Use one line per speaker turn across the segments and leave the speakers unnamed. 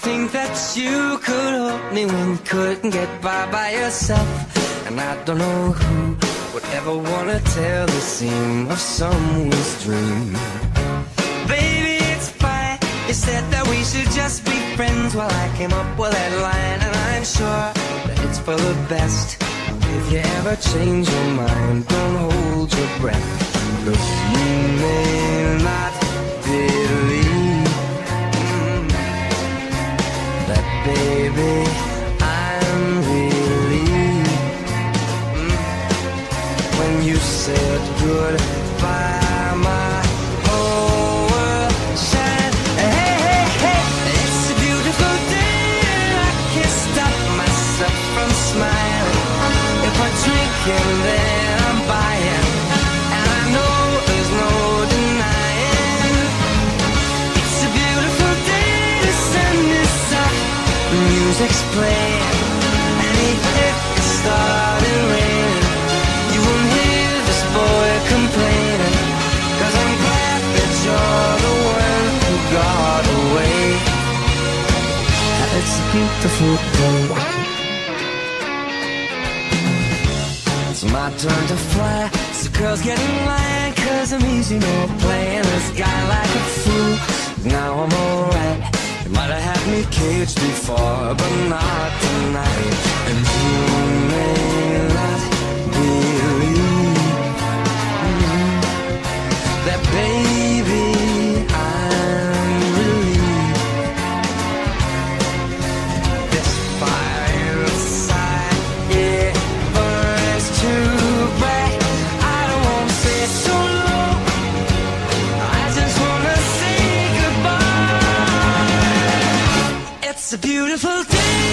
think that you could hold me when you couldn't get by yourself. And I don't know who would ever wanna tell the seam of someone's dream. Baby, it's fine. You said that we should just be friends. Well, I came up with that line, and I'm sure that it's for the best. If you ever change your mind, don't hold your breath. 'Cause you may not believe that, baby, I'm relieved when you said goodbye. My whole world shined. Hey, hey, hey, it's a beautiful day, and I can't stop myself from smiling. If I drink and then I'm buying, and I know there's no denying. It's a beautiful day, the sun is up, the music's playing, and if it started raining, you won't hear this boy complaining. 'Cause I'm glad that you're the one who got away. It's a beautiful day. It's my turn to fly, so girls get in line, 'cause I'm easy, no playing this guy like a fool. Now I'm alright. You might have had me caged before, but not tonight. And you may not believe that, baby, I'm relieved. This fire inside, yeah, burns too bright. I don't wanna say so low, I just wanna say goodbye. It's a beautiful day,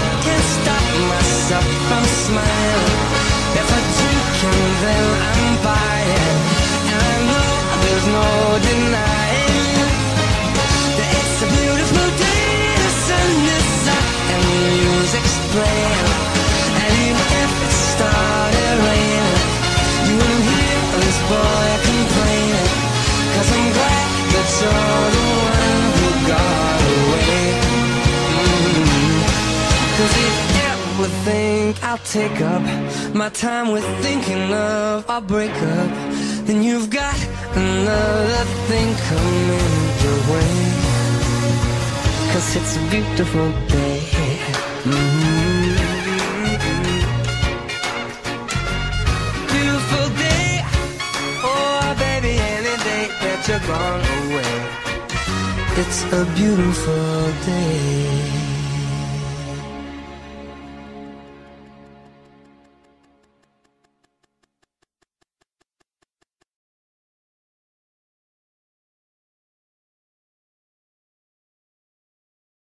I can't stop myself from smiling. If I drink and then I'm buying, and I know there's no denying that it's a beautiful day. The sun is up and the music's playing, and even if it started raining, you wouldn't hear this boy complaining. 'Cause I'm glad that you're the one who got away. 'Cause if you ever think I'll take up my time with thinking of our breakup, then you've got another thing coming your way. 'Cause it's a beautiful day. Beautiful day. Oh, baby, any day that you're gone away, it's a beautiful day.